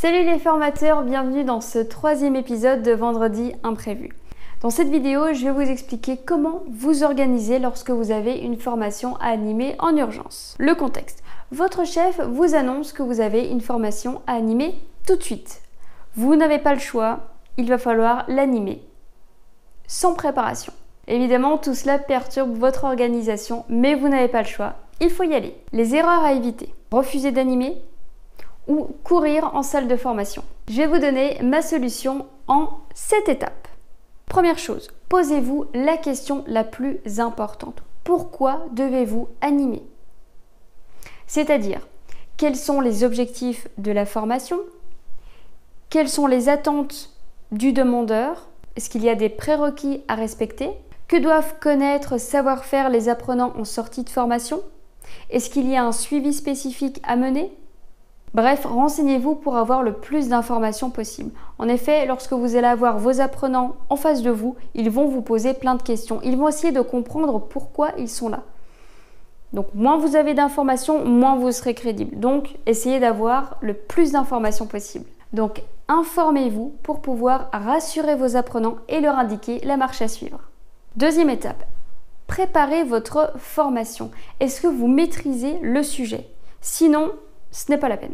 Salut les formateurs, bienvenue dans ce troisième épisode de Vendredi Imprévu. Dans cette vidéo, je vais vous expliquer comment vous organiser lorsque vous avez une formation à animer en urgence. Le contexte. Votre chef vous annonce que vous avez une formation à animer tout de suite. Vous n'avez pas le choix, il va falloir l'animer. Sans préparation. Évidemment, tout cela perturbe votre organisation, mais vous n'avez pas le choix, il faut y aller. Les erreurs à éviter. Refuser d'animer ou courir en salle de formation. Je vais vous donner ma solution en 7 étapes. Première chose, posez-vous la question la plus importante. Pourquoi devez-vous animer? C'est-à-dire, quels sont les objectifs de la formation? Quelles sont les attentes du demandeur? Est-ce qu'il y a des prérequis à respecter? Que doivent connaître, savoir faire les apprenants en sortie de formation? Est-ce qu'il y a un suivi spécifique à mener? Bref, renseignez-vous pour avoir le plus d'informations possible. En effet, lorsque vous allez avoir vos apprenants en face de vous, ils vont vous poser plein de questions. Ils vont essayer de comprendre pourquoi ils sont là. Donc, moins vous avez d'informations, moins vous serez crédible. Donc, essayez d'avoir le plus d'informations possible. Donc, informez-vous pour pouvoir rassurer vos apprenants et leur indiquer la marche à suivre. Deuxième étape, préparez votre formation. Est-ce que vous maîtrisez le sujet? Sinon, ce n'est pas la peine.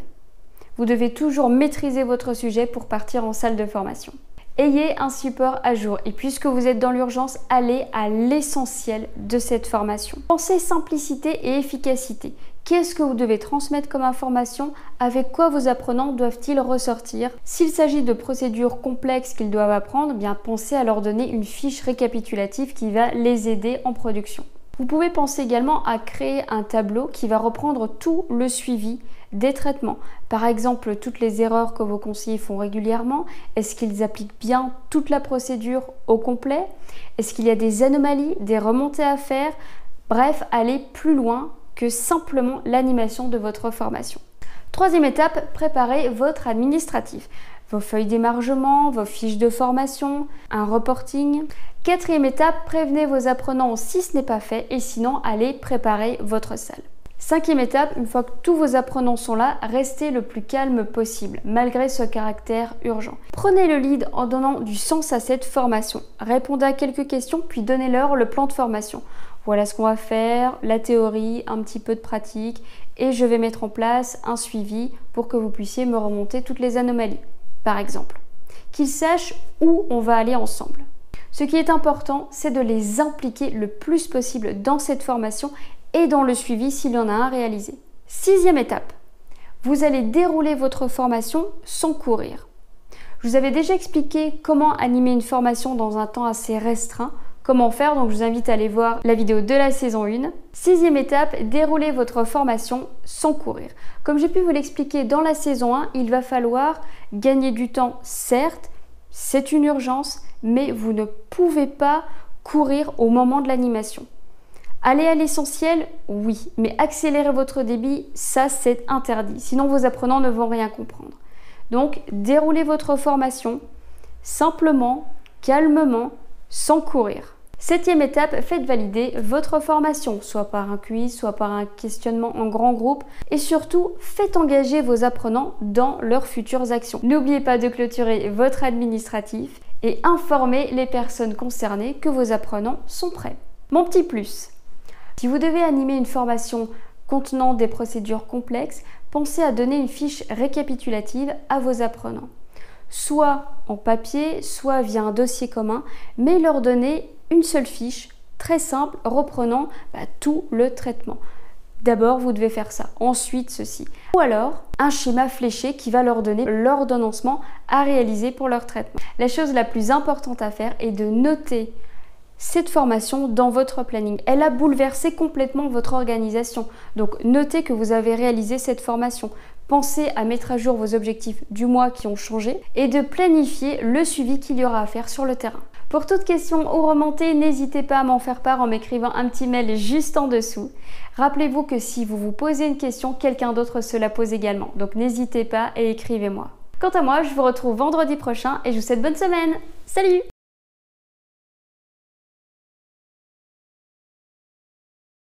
Vous devez toujours maîtriser votre sujet pour partir en salle de formation. Ayez un support à jour et puisque vous êtes dans l'urgence, allez à l'essentiel de cette formation. Pensez simplicité et efficacité. Qu'est-ce que vous devez transmettre comme information? Avec quoi vos apprenants doivent-ils ressortir? S'il s'agit de procédures complexes qu'ils doivent apprendre, bien pensez à leur donner une fiche récapitulative qui va les aider en production. Vous pouvez penser également à créer un tableau qui va reprendre tout le suivi des traitements. Par exemple, toutes les erreurs que vos conseillers font régulièrement, est-ce qu'ils appliquent bien toute la procédure au complet? Est-ce qu'il y a des anomalies, des remontées à faire? Bref, allez plus loin que simplement l'animation de votre formation. Troisième étape, préparez votre administratif. Vos feuilles d'émargement, vos fiches de formation, un reporting. Quatrième étape, prévenez vos apprenants si ce n'est pas fait et sinon, allez préparer votre salle. Cinquième étape, une fois que tous vos apprenants sont là, restez le plus calme possible, malgré ce caractère urgent. Prenez le lead en donnant du sens à cette formation. Répondez à quelques questions, puis donnez-leur le plan de formation. Voilà ce qu'on va faire, la théorie, un petit peu de pratique, et je vais mettre en place un suivi pour que vous puissiez me remonter toutes les anomalies, par exemple. Qu'ils sachent où on va aller ensemble. Ce qui est important, c'est de les impliquer le plus possible dans cette formation et dans le suivi s'il y en a un réalisé. Sixième étape, vous allez dérouler votre formation sans courir. Je vous avais déjà expliqué comment animer une formation dans un temps assez restreint, comment faire, donc je vous invite à aller voir la vidéo de la saison 1. Sixième étape, déroulez votre formation sans courir. Comme j'ai pu vous l'expliquer dans la saison 1, il va falloir gagner du temps, certes, c'est une urgence, mais vous ne pouvez pas courir au moment de l'animation. Aller à l'essentiel, oui, mais accélérer votre débit, ça c'est interdit, sinon vos apprenants ne vont rien comprendre. Donc, déroulez votre formation simplement, calmement, sans courir. Septième étape, faites valider votre formation, soit par un quiz, soit par un questionnement en grand groupe et surtout, faites engager vos apprenants dans leurs futures actions. N'oubliez pas de clôturer votre administratif et informer les personnes concernées que vos apprenants sont prêts. Mon petit plus, si vous devez animer une formation contenant des procédures complexes, pensez à donner une fiche récapitulative à vos apprenants. Soit en papier, soit via un dossier commun, mais leur donner une seule fiche, très simple, reprenant tout le traitement. D'abord, vous devez faire ça, ensuite ceci. Ou alors, un schéma fléché qui va leur donner l'ordonnancement à réaliser pour leur traitement. La chose la plus importante à faire est de noter cette formation dans votre planning. Elle a bouleversé complètement votre organisation. Donc, notez que vous avez réalisé cette formation. Pensez à mettre à jour vos objectifs du mois qui ont changé et de planifier le suivi qu'il y aura à faire sur le terrain. Pour toute question ou remontée, n'hésitez pas à m'en faire part en m'écrivant un petit mail juste en dessous. Rappelez-vous que si vous vous posez une question, quelqu'un d'autre se la pose également. Donc n'hésitez pas et écrivez-moi. Quant à moi, je vous retrouve vendredi prochain et je vous souhaite bonne semaine. Salut!